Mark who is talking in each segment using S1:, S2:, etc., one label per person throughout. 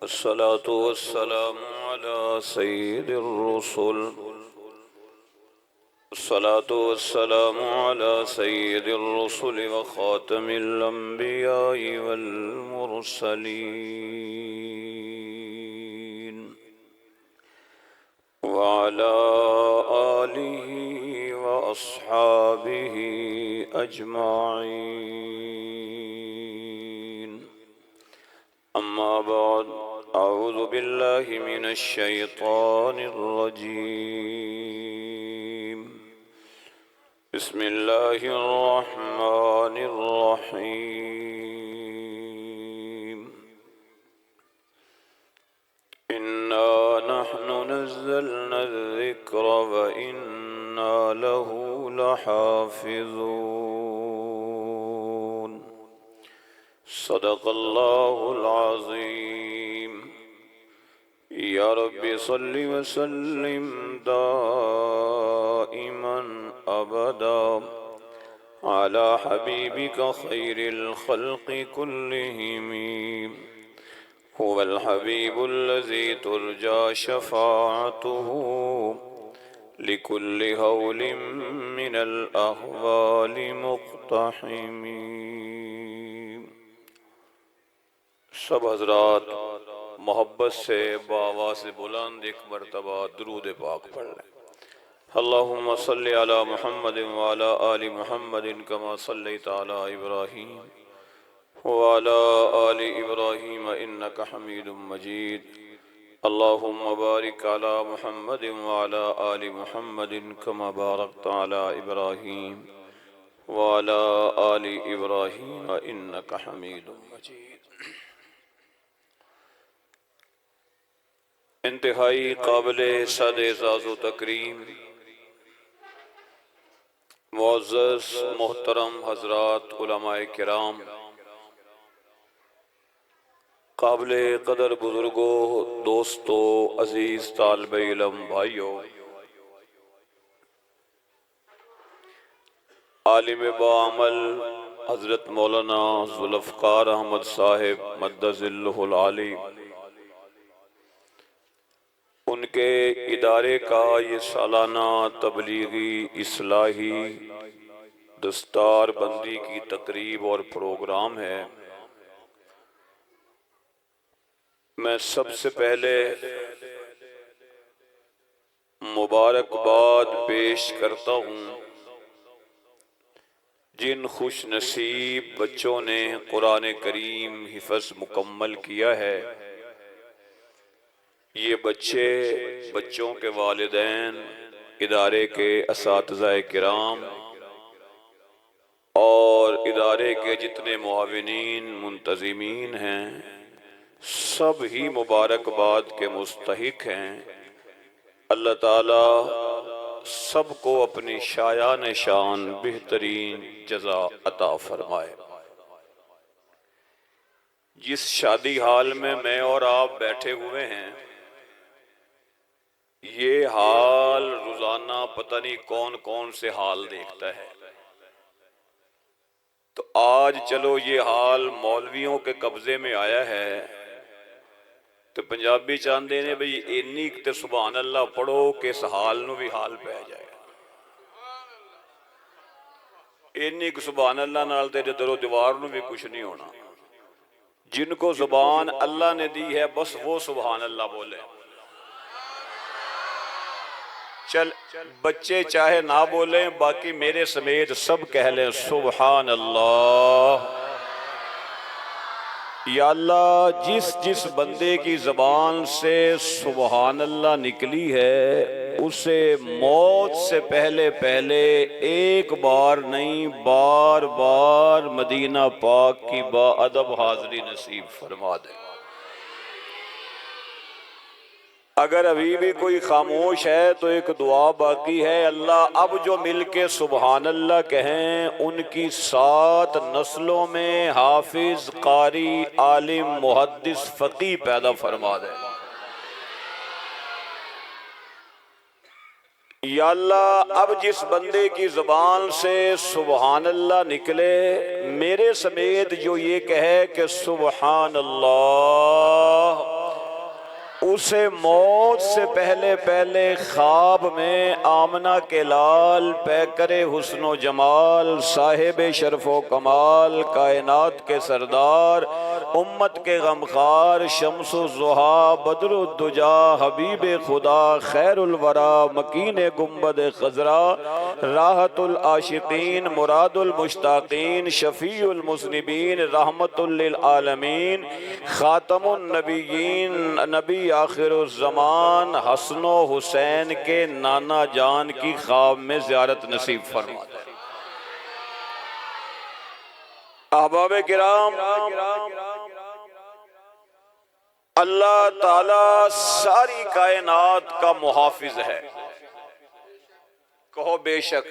S1: الصلاة والسلام على سيد الرسل. الصلاة والسلام على سيد الرسل وخاتم الأنبياء والمرسلين، وعلى آله وأصحابه أجمعين. أما بعد، أعوذ بالله من الشيطان الرجيم. بسم الله الرحمن الرحيم. إنا نحن نزلنا الذكر وإنا له لحافظون. صدق الله العظيم. يا رب صل وسلم دائما أبدا على حبيبك خير الخلق كلهم. هو الحبيب الذي ترجى شفاعته لكل هول من الأهوال مقتحم. سب حضرات محبت سے بآواز بلند ایک مرتبہ درود پاک پڑھ لیں. اللہم صلی علی محمد وعلی آل محمد کما صلیت علی ابراہیم وعلی آل ابراہیم انک حمید مجید. اللہم بارک علی محمد وعلی آل محمد کما بارکت علی ابراہیم وعلی آل ابراہیم انک حمید مجید. انتہائی قابل صد اعزاز و تکریم معزز محترم حضرات علماء کرام، قابل قدر بزرگوں، دوستوں، عزیز طالب علم بھائیوں، عالم بعمل حضرت مولانا ذوالفقار احمد صاحب مد ظلہ العالی، ان کے ادارے کا یہ سالانہ تبلیغی اصلاحی دستار بندی کی تقریب اور پروگرام ہے. میں سب سے پہلے مبارکباد پیش کرتا ہوں جن خوش نصیب بچوں نے قرآن کریم حفظ مکمل کیا ہے. یہ بچوں کے والدین، ادارے کے اساتذہ کرام اور ادارے کے جتنے معاونین منتظمین ہیں، سب ہی مبارکباد کے مستحق ہیں. اللہ تعالی سب کو اپنی شایان شان بہترین جزا عطا فرمائے. جس شادی حال میں میں اور آپ بیٹھے ہوئے ہیں، یہ حال روزانہ پتہ نہیں کون کون سے حال دیکھتا ہے. تو آج چلو یہ حال مولویوں کے قبضے میں آیا ہے تو پنجابی چاہتے ہیں بھئی اینی تے سبحان اللہ پڑھو کہ اس حال نو بھی حال پہ جائے. اینی کہ سبحان اللہ نال تے در و دیوار نو بھی کچھ نہیں ہونا. جن کو زبان اللہ نے دی ہے بس وہ سبحان اللہ بولے. چل بچے چاہے نہ بولیں، باقی میرے سمیت سب کہہ لیں سبحان اللہ. یا اللہ، جس بندے کی زبان سے سبحان اللہ نکلی ہے اسے موت سے پہلے ایک بار نہیں بار بار مدینہ پاک کی با ادب حاضری نصیب فرما دے. اگر ابھی بھی کوئی خاموش ہے تو ایک دعا باقی ہے. اللہ اب جو مل کے سبحان اللہ کہیں ان کی 7 نسلوں میں حافظ، قاری، عالم، محدث، فقیہ پیدا فرما دے. یا اللہ اب جس بندے کی زبان سے سبحان اللہ نکلے، میرے سمیت جو یہ کہے کہ سبحان اللہ، اسے موت سے پہلے پہلے خواب میں آمنہ کے لال پیکر حسن و جمال صاحب شرف و کمال کائنات کے سردار امت کے غمخوار شمس الضحیٰ بدر الدجا حبیب خدا خیر الورا مکین گنبد خضرا راحت العاشقین مراد المشتاقین شفیع المذنبین رحمت للعالمین خاتم النبیین نبی آخر الزمان حسن و حسین کے نانا جان کی خواب میں زیارت نصیب فرما دے۔ احباب کرام، اللہ تعالی ساری کائنات کا محافظ ہے، کہو بے شک،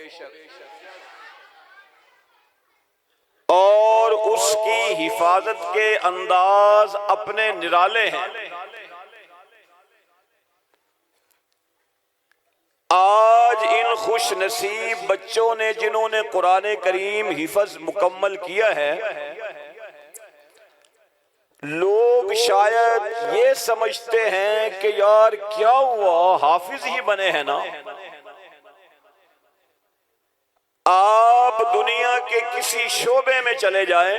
S1: اور اس کی حفاظت کے انداز اپنے نرالے ہیں۔ آج ان خوش نصیب بچوں نے جنہوں نے قرآن کریم حفظ مکمل کیا ہے، لوگ شاید یہ سمجھتے ہیں کہ یار کیا ہوا، حافظ ہی بنے ہیں نا۔ آپ دنیا کے کسی شعبے میں چلے جائیں،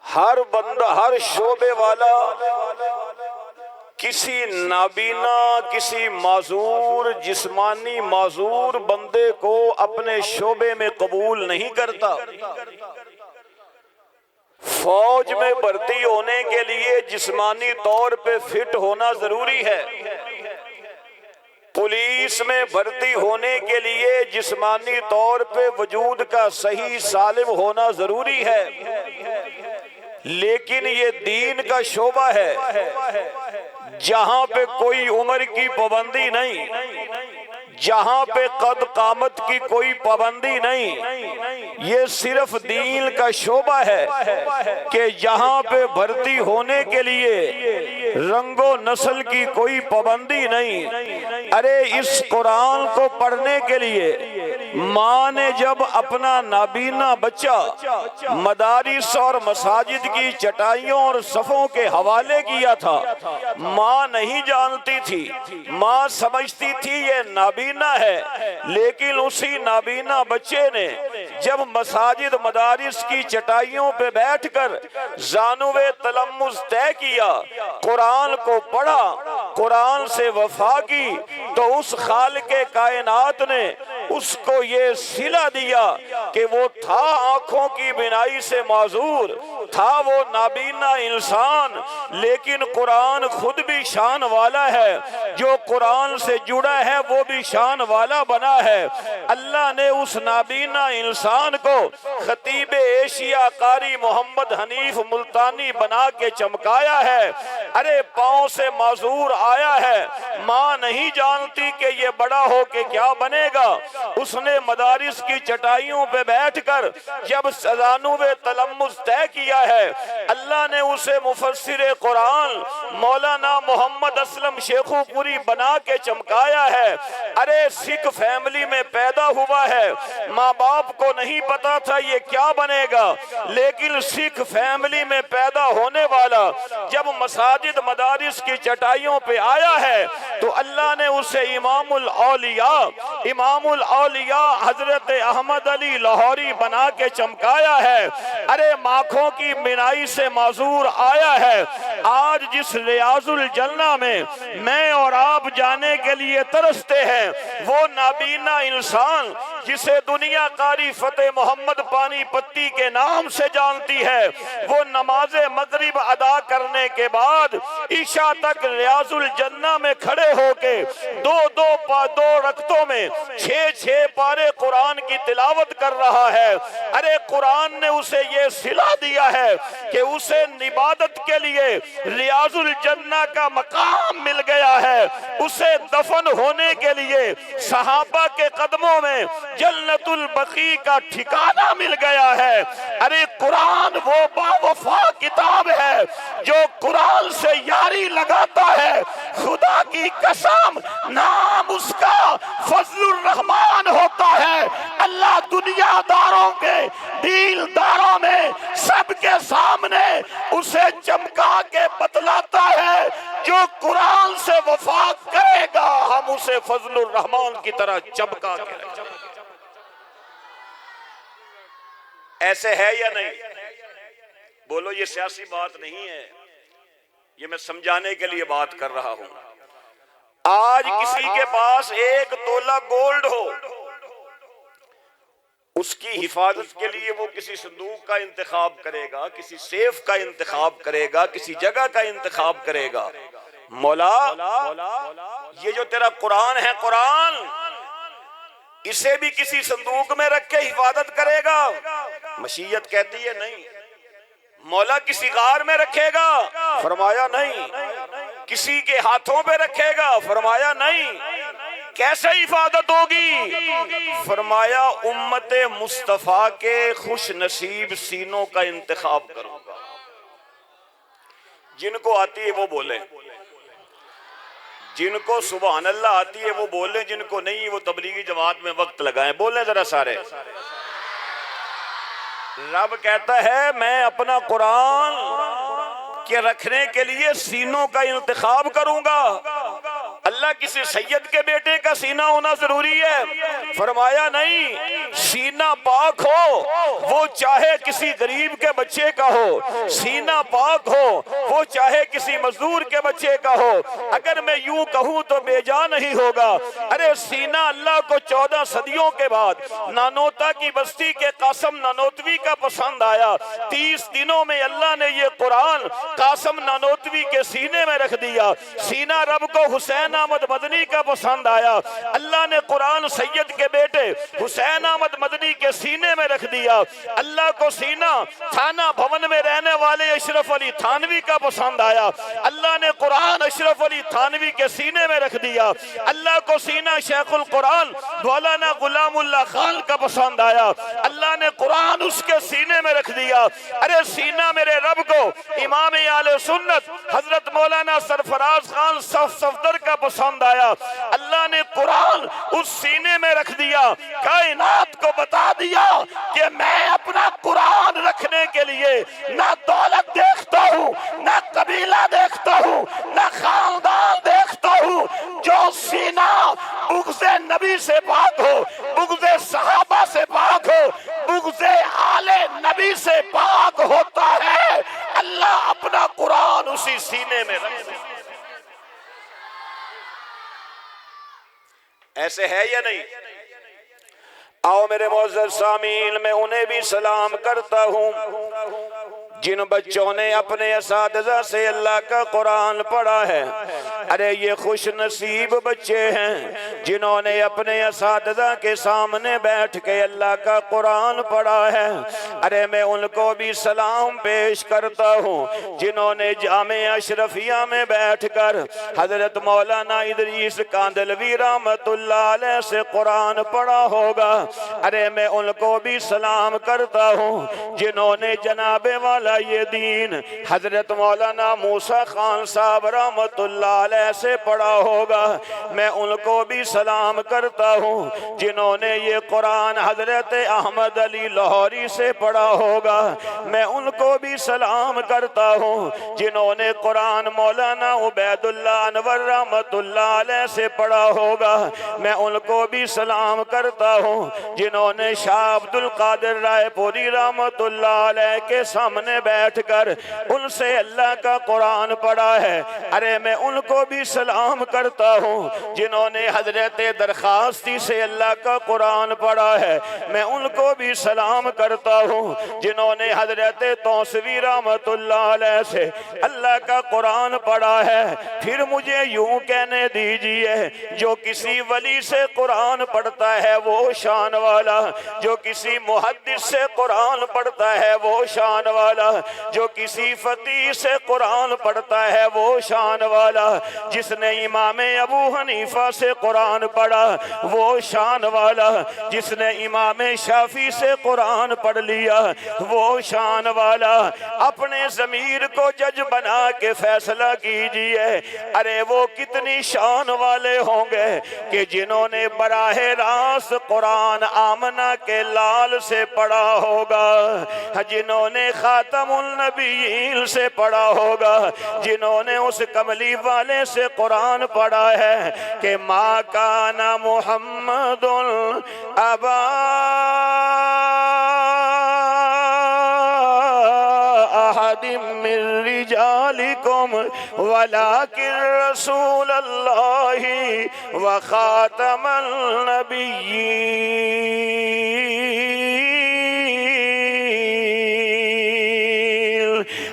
S1: ہر بندہ، ہر شعبے والا کسی نابینا، کسی معذور، جسمانی معذور بندے کو اپنے شعبے میں قبول نہیں کرتا۔ فوج میں بھرتی ہونے کے لیے جسمانی طور پہ فٹ ہونا ضروری ہے، پولیس میں بھرتی ہونے کے لیے جسمانی طور پہ وجود کا صحیح سالم ہونا ضروری ہے، لیکن یہ دین کا شعبہ ہے جہاں پہ کوئی عمر کی پابندی نہیں، جہاں پہ قد قامت کی کوئی پابندی نہیں، یہ صرف دین کا شعبہ ہے کہ یہاں پہ بھرتی ہونے کے لیے رنگ و نسل کی کوئی پابندی نہیں۔ ارے اس قرآن کو پڑھنے کے لیے ماں نے جب اپنا نابینا بچہ مدارس اور مساجد کی چٹائیوں اور صفوں کے حوالے کیا تھا، ماں نہیں جانتی تھی، ماں سمجھتی تھی یہ نابینا ہے، لیکن اسی نابینا بچے نے جب مساجد مدارس کی چٹائیوں پہ بیٹھ کر زانوے تلمذ طے کیا، قرآن کو پڑھا، قرآن سے وفا کی، تو اس خالق کائنات نے اس کو یہ صلہ دیا کہ وہ تھا آنکھوں کی بینائی سے معذور، تھا وہ نابینا انسان، لیکن قرآن خود بھی شان والا ہے، جو قرآن سے جڑا ہے وہ بھی شان والا بنا ہے۔ اللہ نے اس نابینا انسان کو خطیب ایشیا قاری محمد حنیف ملتانی بنا کے چمکایا ہے۔ ارے پاؤں سے معذور آیا ہے، ماں نہیں جانتی کہ یہ بڑا ہو کے کیا بنے گا، اس نے مدارس کی چٹائیوں پہ بیٹھ کر جب زانوے تلمذ طے کیا ہے، اللہ نے اسے مفسر قرآن مولانا محمد اسلم شیخو پوری بنا کے چمکایا ہے۔ ارے سکھ فیملی میں پیدا ہوا ہے، ماں باپ کو نہیں پتا تھا یہ کیا بنے گا، لیکن سکھ فیملی میں پیدا ہونے والا جب مساجد مدارس کی چٹائیوں پہ آیا ہے تو اللہ نے اسے امام الاولیاء حضرت احمد علی لاہوری بنا کے چمکایا ہے۔ ارے آنکھوں کی بینائی سے معذور آیا ہے، آج جس ریاض الجنہ میں اور آپ جانے کے لیے ترستے ہیں، وہ نابینا انسان جسے دنیا قاری فتح محمد پانی پتی کے نام سے جانتی ہے، وہ نماز مغرب ادا کرنے کے بعد عشاء تک ریاض الجنہ میں کھڑے ہو کے دو رکعتوں میں 6 پارے قرآن کی تلاوت کر رہا ہے۔ ارے قرآن نے اسے یہ صلہ دیا ہے کہ اسے عبادت کے لیے ریاض الجنہ کا مقام مل گیا ہے، اسے دفن ہونے کے لیے صحابہ کے قدموں میں جنت البقیع کا ٹھکانہ مل گیا ہے۔ ارے قرآن وہ باوفا کتاب ہے جو قرآن سے یاری لگاتا ہے، خدا کی قسم نام اس کا فضل الرحمن ہوتا ہے۔ اللہ دنیا داروں کے دیل داروں میں سب کے سامنے اسے چمکا کے بتلاتا ہے جو قرآن سے وفا کرے گا ہم اسے فضل الرحمان کی طرح چبکا کے رکھیں گے۔ ایسے ہے یا نہیں؟ بولو یہ سیاسی بات نہیں ہے، یہ میں سمجھانے کے لیے بات کر رہا ہوں۔ آج کسی کے پاس 1 تولہ گولڈ ہو، اس کی حفاظت کے لیے وہ کسی صندوق کا انتخاب کرے گا، کسی سیف کا انتخاب کرے گا، کسی جگہ کا انتخاب کرے گا۔ مولا یہ جو تیرا قرآن ہے، قرآن اسے بھی کسی صندوق میں رکھ کے حفاظت کرے گا؟ مشیت کہتی ہے نہیں۔ مولا کسی غار میں رکھے گا؟ فرمایا نہیں۔ کسی کے ہاتھوں پہ رکھے گا؟ فرمایا نہیں۔ کیسے حفاظت ہوگی؟ فرمایا امت مصطفیٰ کے خوش نصیب سینوں کا انتخاب کروں گا۔ جن کو آتی ہے وہ بولیں، جن کو سبحان اللہ آتی ہے وہ بولیں، جن کو نہیں وہ تبلیغی جماعت میں وقت لگائیں۔ بولیں ذرا سارے۔ رب کہتا ہے میں اپنا قرآن کے رکھنے کے لیے سینوں کا انتخاب کروں گا۔ اللہ کسی سید کے بیٹے کا سینہ ہونا ضروری ہے؟ فرمایا نہیں۔ سینہ پاک ہو وہ چاہے کسی غریب کے بچے کا ہو، سینہ پاک ہو وہ چاہے کسی مزدور کے بچے کا ہو۔ اگر میں یوں کہوں تو بے جا نہیں ہوگا۔ ارے سینہ اللہ کو 14 صدیوں کے بعد نانوتا کی بستی کے قاسم نانوتوی کا پسند آیا۔ 30 دنوں میں اللہ نے یہ قرآن قاسم نانوتوی کے سینے میں رکھ دیا۔ سینہ رب کو حسین احمد مدنی کا پسند آیا۔ اللہ نے قرآن سید کے بیٹے حسین احمد مدنی کے سینے میں رکھ دیا۔ اللہ کو سینہ تھانہ بھون میں رہنے والے اشرف علی تھانوی کا پسند آیا۔ اللہ نے قرآن اشرف علی تھانوی کے سینے میں رکھ دیا۔ اللہ کو سینہ شیخ القرآن مولانا غلام اللہ خان کا پسند آیا۔ اللہ نے قرآن اس کے سینے میں رکھ دیا۔ ارے سینہ میرے رب کو امام اہل سنت حضرت مولانا سرفراز خان صفدر کا پسند آیا۔ اللہ نے قرآن اس سینے میں رکھ دیا، کائنات کو بتا دیا کہ میں اپنا قرآن رکھنے کے لیے نہ دولت دیکھتا ہوں، نہ قبیلہ دیکھتا ہوں، نہ خاندان دیکھتا ہوں۔ جو سینہ بغض نبی سے پاک ہو، بغض صحابہ سے پاک ہو، بغض آل نبی سے پاک ہوتا ہے، اللہ اپنا قرآن اسی سینے میں رکھ دے۔ ایسے ہے یا نہیں؟ آؤ میرے معزز سامعین، میں انہیں بھی سلام کرتا ہوں جن بچوں نے اپنے اساتذہ سے اللہ کا قرآن پڑھا ہے۔ ارے یہ خوش نصیب بچے ہیں جنہوں نے اپنے اساتذہ کے سامنے بیٹھ کے اللہ کا قرآن پڑھا ہے۔ ارے میں ان کو بھی سلام پیش کرتا ہوں جنہوں نے جامعہ اشرفیہ میں بیٹھ کر حضرت مولانا ادریس کاندلوی رحمت اللہ علیہ سے قرآن پڑھا ہوگا۔ ارے میں ان کو بھی سلام کرتا ہوں جنہوں نے جناب والا یہ دین حضرت مولانا موسیٰ خان صاحب رحمت اللہ علیہ سے پڑھا ہوگا۔ میں ان کو بھی سلام کرتا ہوں جنہوں نے یہ قرآن حضرت احمد علی لاہوری سے پڑھا ہوگا۔ میں ان کو بھی سلام کرتا ہوں جنہوں نے قرآن مولانا عبید اللہ انور رحمت اللہ علیہ سے پڑھا ہوگا۔ میں ان کو بھی سلام کرتا ہوں جنہوں نے شاہ عبد القادر رائے پوری رحمت اللہ علیہ کے سامنے بیٹھ کر ان سے اللہ کا قرآن پڑھا ہے۔ ارے میں ان کو بھی سلام کرتا ہوں جنہوں نے حضرت درخواستی سے اللہ کا قرآن پڑھا ہے۔ میں ان کو بھی سلام کرتا ہوں جنہوں نے حضرت توسوی رحمت اللہ علیہ سے اللہ کا قرآن پڑھا ہے۔ پھر مجھے یوں کہنے دیجئے جو کسی ولی سے قرآن پڑھتا ہے وہ شان والا، جو کسی محدث سے قرآن پڑھتا ہے وہ شان والا، جو کسی فقیہ سے قرآن پڑھتا ہے وہ شان والا، جس نے امام ابو حنیفہ سے قرآن پڑھا وہ شان والا، جس نے امام شافعی سے قرآن پڑھ لیا وہ شان والا۔ اپنے ضمیر کو جج بنا کے فیصلہ کیجئے، ارے وہ کتنی شان والے ہوں گے کہ جنہوں نے براہ راست قرآن آمنہ کے لال سے پڑھا ہوگا، جنہوں نے خاتم خاتم النبیین سے پڑھا ہوگا، جنہوں نے اس کملی والے سے قرآن پڑھا ہے کہ ما کان محمد ابا احد من رجالکم ولکن رسول اللہ وخاتم النبیین۔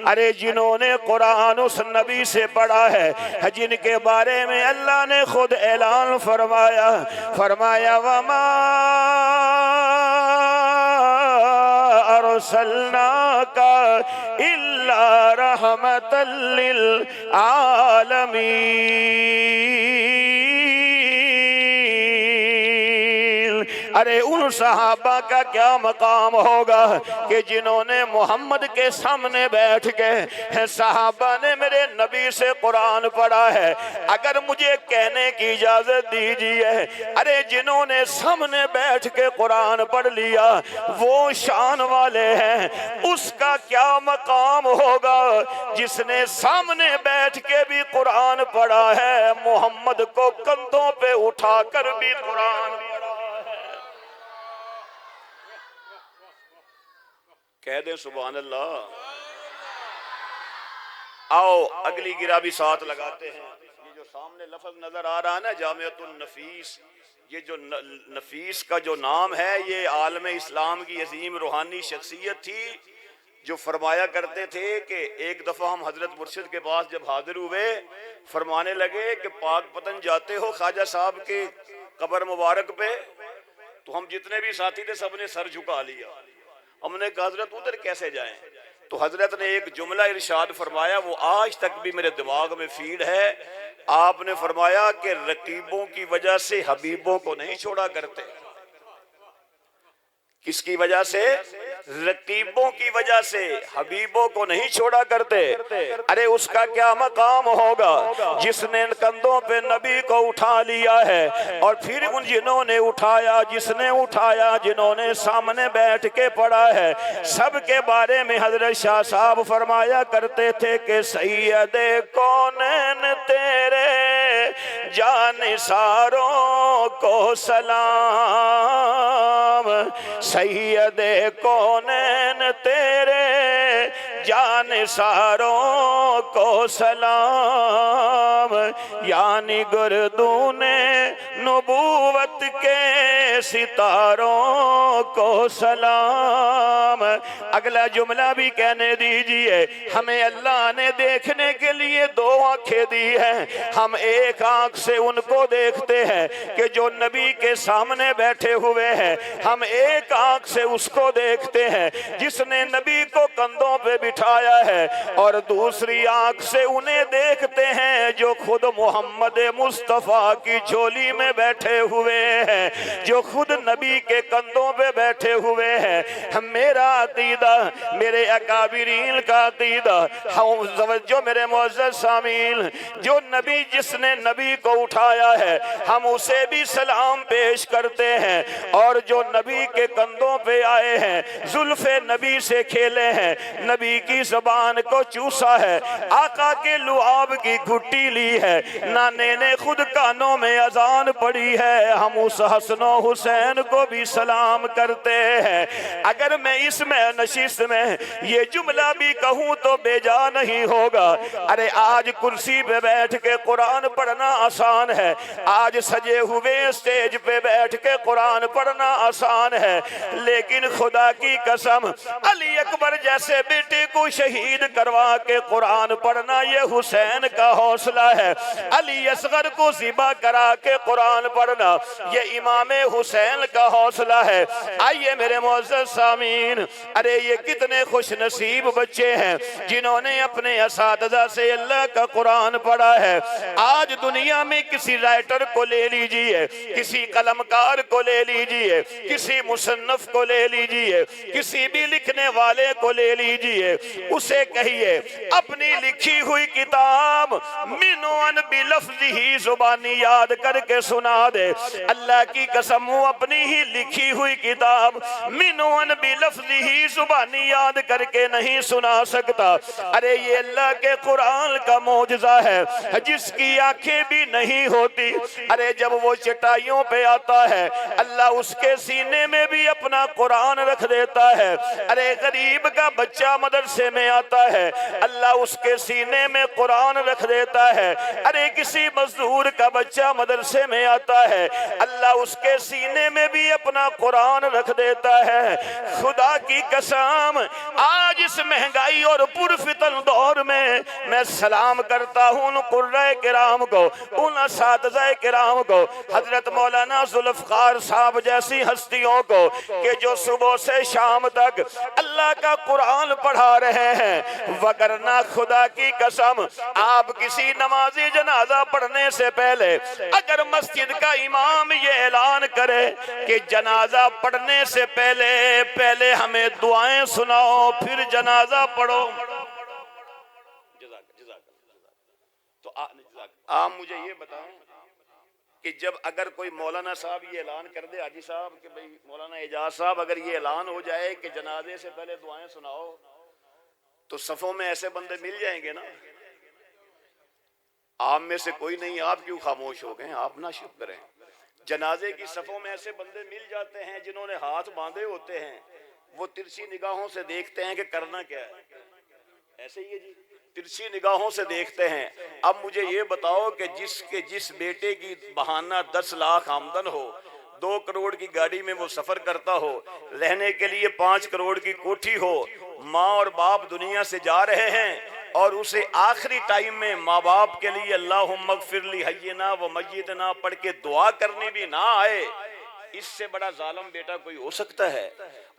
S1: ارے جنہوں نے قرآن اس نبی سے پڑھا ہے جن کے بارے میں اللہ نے خود اعلان فرمایا وما ارسلناک الا رحمتا للعالمین۔ ارے ان صحابہ کا کیا مقام ہوگا کہ جنہوں نے محمد کے سامنے بیٹھ کے صحابہ نے میرے نبی سے قرآن پڑھا ہے، اگر مجھے کہنے کی اجازت دیجیے، ارے جنہوں نے سامنے بیٹھ کے قرآن پڑھ لیا وہ شان والے ہیں، اس کا کیا مقام ہوگا جس نے سامنے بیٹھ کے بھی قرآن پڑھا ہے، محمد کو کندھوں پہ اٹھا کر بھی قرآن پڑھا ہے۔ کہہ دیں سبحان اللہ۔ آؤ اگلی گرہ بھی ساتھ لگاتے ہیں۔ یہ جو سامنے لفظ نظر آ رہا ہے نا جامعۃ النفیس، یہ جو نفیس کا جو نام ہے یہ عالم اسلام کی عظیم روحانی شخصیت تھی جو فرمایا کرتے تھے کہ ایک دفعہ ہم حضرت مرشد کے پاس جب حاضر ہوئے، فرمانے لگے کہ پاک پتن جاتے ہو خواجہ صاحب کے قبر مبارک پہ؟ تو ہم جتنے بھی ساتھی تھے سب نے سر جھکا لیا۔ ہم نے کہا حضرت ادھر کیسے جائیں؟ تو حضرت نے ایک جملہ ارشاد فرمایا، وہ آج تک بھی میرے دماغ میں فیڈ ہے۔ آپ نے فرمایا کہ رقیبوں کی وجہ سے حبیبوں کو نہیں چھوڑا کرتے۔ کس کی وجہ سے؟ رقیبوں کی وجہ سے حبیبوں کو نہیں چھوڑا کرتے۔ ارے اس کا کیا مقام ہوگا جس نے کندھوں پہ نبی کو اٹھا لیا ہے، اور پھر ان جنہوں نے اٹھایا، جس نے اٹھایا، جنہوں نے سامنے بیٹھ کے پڑھا ہے، سب کے بارے میں حضرت شاہ صاحب فرمایا کرتے تھے کہ سید کونین تیرے جانثاروں کو سلام، سید کونین تیرے جانثاروں کو سلام، یعنی گردون نبوت کے ستاروں کو سلام۔ اگلا جملہ بھی کہنے دیجئے، ہمیں اللہ نے دیکھنے کے لیے دو آنکھیں دی ہیں، ہم ایک آنکھ سے ان کو دیکھتے ہیں کہ جو نبی کے سامنے بیٹھے ہوئے ہیں، ہم ایک آنکھ سے اس کو دیکھتے ہیں جس نے نبی کو کندھوں پہ بٹھایا ہے، اور دوسری آنکھ سے انہیں دیکھتے ہیں جو خود محمد مصطفیٰ کی جھولی میں بیٹھے ہوئے ہیں، جو خود نبی کے کندھوں پہ بیٹھے ہوئے ہیں۔ میرا عقیدہ، میرے اکابرین کا عقیدہ، جو میرے معزز سامعین، جو نبی جس نے نبی کو اٹھایا ہے ہم اسے بھی سلام پیش کرتے ہیں، اور جو نبی کے کندھوں پہ آئے ہیں، زلف نبی سے کھیلے ہیں، نبی کی زبان کو چوسا ہے، آقا کے لعاب کی گھٹی لی ہے، نانے نے خود کانوں میں اذان پڑھی ہے، ہم اس حسن و حسین کو بھی سلام کرتے ہیں۔ اگر میں اس میں نشست میں یہ جملہ بھی کہوں تو بے جا نہیں ہوگا۔ ارے آج کرسی پہ بیٹھ کے قرآن پڑھنا آسان ہے، آج سجے ہوئے اسٹیج پہ بیٹھ کے قرآن پڑھنا آسان ہے، لیکن خدا کی قسم علی اکبر جیسے بیٹے کو شہید کروا کے قرآن پڑھنا یہ حسین کا حوصلہ ہے، علی اصغر کو ذبح کرا کے قرآن پڑھنا یہ امام حسین کا حوصلہ ہے۔ آئیے میرے معزز سامعین، ارے یہ کتنے خوش نصیب بچے ہیں جنہوں نے اپنے اساتذہ سے اللہ کا قرآن پڑھا ہے۔ آج دنیا میں کسی رائٹر کو لے لیجئے، کسی قلمکار کو لے لیجئے، کسی مصنف کو لے لیجئے، کسی بھی لکھنے والے کو لے لیجئے، اسے کہیے اپنی لکھی ہوئی کتاب منون بلفظی زبانی یاد کر کے سنا دے۔ اللہ کی قسم وہ اپنی ہی لکھی ہوئی کتاب منون بلفظی زبانی یاد کر کے نہیں سنا سکتا۔ ارے یہ اللہ کے قرآن کا معجزہ ہے جس کی آنکھیں بھی نہیں ہوتی۔ ارے جب وہ چٹائیوں پہ آتا ہے اللہ اس کے سینے میں بھی اپنا قرآن رکھ دیتا ہے۔ ارے غریب کا بچہ مدرسے میں آتا ہے اللہ اس کے سینے میں قرآن رکھ دیتا ہے۔ ارے کسی مزدور کا بچہ مدرسے میں آتا ہے اللہ اس کے سینے میں بھی اپنا قرآن رکھ دیتا ہے۔ خدا کی قسم آج اس مہنگائی اور پرفتن دور میں سلام کرتا ہوں ان قرۂ کرام کو، ان اساتذہ کرام کو، حضرت مولانا ذوالفقار صاحب جیسی ہستیوں کو کہ جو صبح سے شام تک اللہ کا قرآن پڑھا رہے ہیں۔ وگرنہ خدا کی قسم آپ کسی نمازی جنازہ پڑھنے سے پہلے اگر مسجد کا امام یہ اعلان کرے کہ جنازہ پڑھنے سے پہلے ہمیں دعائیں سناؤ پھر جنازہ پڑھو، تو آپ مجھے یہ بتائیں کہ جب اگر کوئی مولانا صاحب یہ اعلان کر دے، حاجی صاحب کہ بھئی مولانا اعجاز صاحب اگر یہ اعلان ہو جائے کہ جنازے سے پہلے دعائیں سناؤ، تو صفوں میں ایسے بندے مل جائیں گے نا؟ آپ میں سے کوئی نہیں، آپ کیوں خاموش ہو گئے؟ آپ نہ شکر کریں۔ جنازے کی صفوں میں ایسے بندے مل جاتے ہیں جنہوں نے ہاتھ باندھے ہوتے ہیں، وہ ترچھی نگاہوں سے دیکھتے ہیں کہ کرنا کیا ہے، ایسے ہی ہے جی، ترچھی نگاہوں سے دیکھتے ہیں۔ اب مجھے یہ بتاؤ کہ جس بیٹے کی بہانہ 10 لاکھ آمدن ہو، 2 کروڑ کی گاڑی میں وہ سفر کرتا ہو، رہنے کے لیے 5 کروڑ کی کوٹھی ہو، ماں اور باپ دنیا سے جا رہے ہیں اور اسے آخری ٹائم میں ماں باپ کے لیے اللہم اغفر لی حینا و میتنا پڑھ کے دعا کرنی بھی نہ آئے، اس سے بڑا ظالم بیٹا کوئی ہو سکتا ہے؟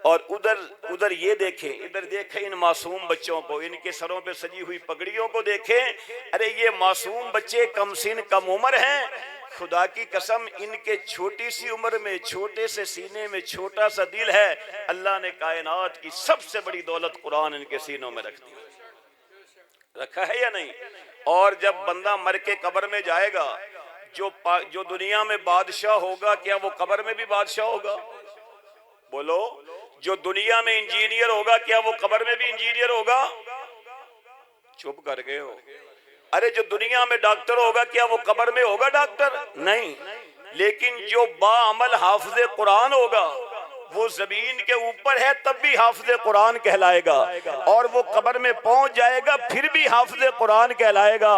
S1: اور ادھر یہ دیکھیں، ادھر دیکھیں ان معصوم بچوں کو، ان کے سروں پہ سجی ہوئی پگڑیوں کو دیکھیں۔ ارے یہ معصوم بچے کم سن کم عمر ہیں، خدا کی قسم ان کے چھوٹی سی عمر میں چھوٹے سے سینے میں چھوٹا سا دل ہے۔ اللہ نے کائنات کی سب سے بڑی دولت قرآن ان کے سینوں میں رکھ دی، رکھا ہے یا نہیں؟ اور جب بندہ مر کے قبر میں جائے گا، جو دنیا میں بادشاہ ہوگا کیا وہ قبر میں بھی بادشاہ ہوگا؟ بولو، جو دنیا میں انجینئر ہوگا کیا وہ قبر میں بھی انجینئر ہوگا؟ چپ کر گئے ہو۔ ارے جو دنیا میں ڈاکٹر ہوگا کیا وہ قبر میں ہوگا ڈاکٹر؟ نہیں۔ لیکن جو باعمل حافظ قرآن ہوگا وہ زمین کے اوپر ہے تب بھی حافظ قرآن کہلائے گا، اور وہ قبر میں پہنچ جائے گا پھر بھی حافظ قرآن کہلائے گا۔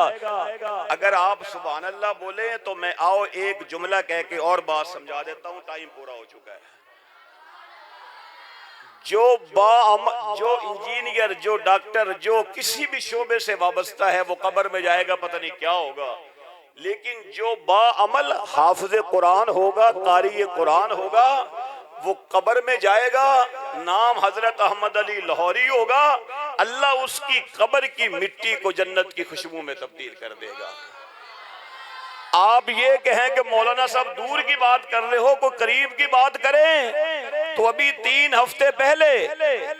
S1: اگر آپ سبحان اللہ بولیں تو میں ایک جملہ کہہ کے اور بات سمجھا دیتا ہوں، ٹائم پورا ہو چکا ہے۔ جو انجینئر، جو ڈاکٹر، جو کسی بھی شعبے سے وابستہ ہے وہ قبر میں جائے گا پتہ نہیں کیا ہوگا، لیکن جو باعمل حافظ قرآن ہوگا، قاری قرآن ہوگا، وہ قبر میں جائے گا، نام حضرت احمد علی لاہوری ہوگا، اللہ اس کی قبر کی مٹی کو جنت کی خوشبو میں تبدیل کر دے گا۔ آپ یہ کہیں کہ مولانا صاحب دور کی بات کر رہے ہو، کوئی قریب کی بات کریں تو ابھی 3 ہفتے پہلے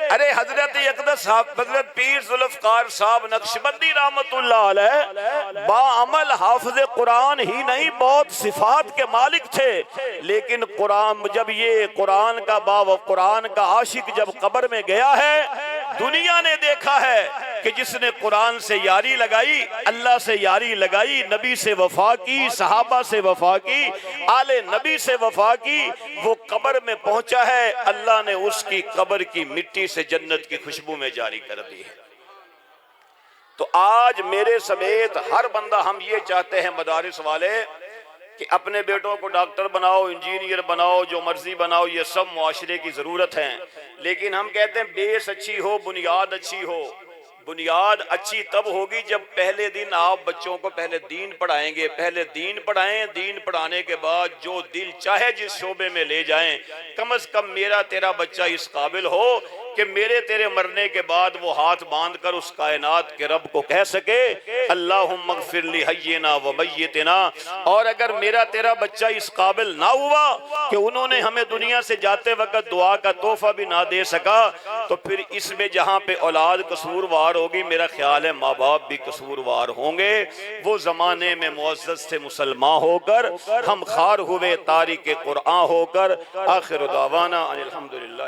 S1: ارے حضرت اقدس حضرت پیر ذوالفقار صاحب نقشبندی رحمت اللہ علیہ باعمل حافظ قرآن ہی نہیں بہت صفات کے مالک تھے، لیکن جب یہ قرآن کا عاشق جب قبر میں گیا ہے، دنیا نے دیکھا ہے کہ جس نے قرآن سے یاری لگائی، اللہ سے یاری لگائی، نبی سے وفا کی، صحابہ سے وفا کی، آل نبی سے وفا کی، وہ قبر میں پہنچا ہے، اللہ نے اس کی قبر کی مٹی سے جنت کی خوشبو میں جاری کر دی ہے۔ تو آج میرے سمیت ہر بندہ ہم یہ چاہتے ہیں مدارس والے کہ اپنے بیٹوں کو ڈاکٹر بناؤ، انجینئر بناؤ، جو مرضی بناؤ، یہ سب معاشرے کی ضرورت ہے، لیکن ہم کہتے ہیں بیس اچھی ہو، بنیاد اچھی ہو۔ بنیاد اچھی تب ہوگی جب پہلے دن آپ بچوں کو پہلے دین پڑھائیں گے، پہلے دین پڑھائیں، دین پڑھانے کے بعد جو دل چاہے جس شعبے میں لے جائیں، کم از کم میرا تیرا بچہ اس قابل ہو کہ میرے تیرے مرنے کے بعد وہ ہاتھ باندھ کر اس کائنات کے رب کو کہہ سکے اللہم اغفر لحینا و میتنا. اور اگر میرا تیرا بچہ اس قابل نہ ہوا کہ انہوں نے ہمیں دنیا سے جاتے وقت دعا کا تحفہ بھی نہ دے سکا، تو پھر اس میں جہاں پہ اولاد قصوروار ہوگی میرا خیال ہے ماں باپ بھی قصوروار ہوں گے. وہ زمانے میں معزز سے مسلمان ہو کر ہم خار ہوئے تارک قرآن ہو کر. آخر دعوانا ان الحمدللہ.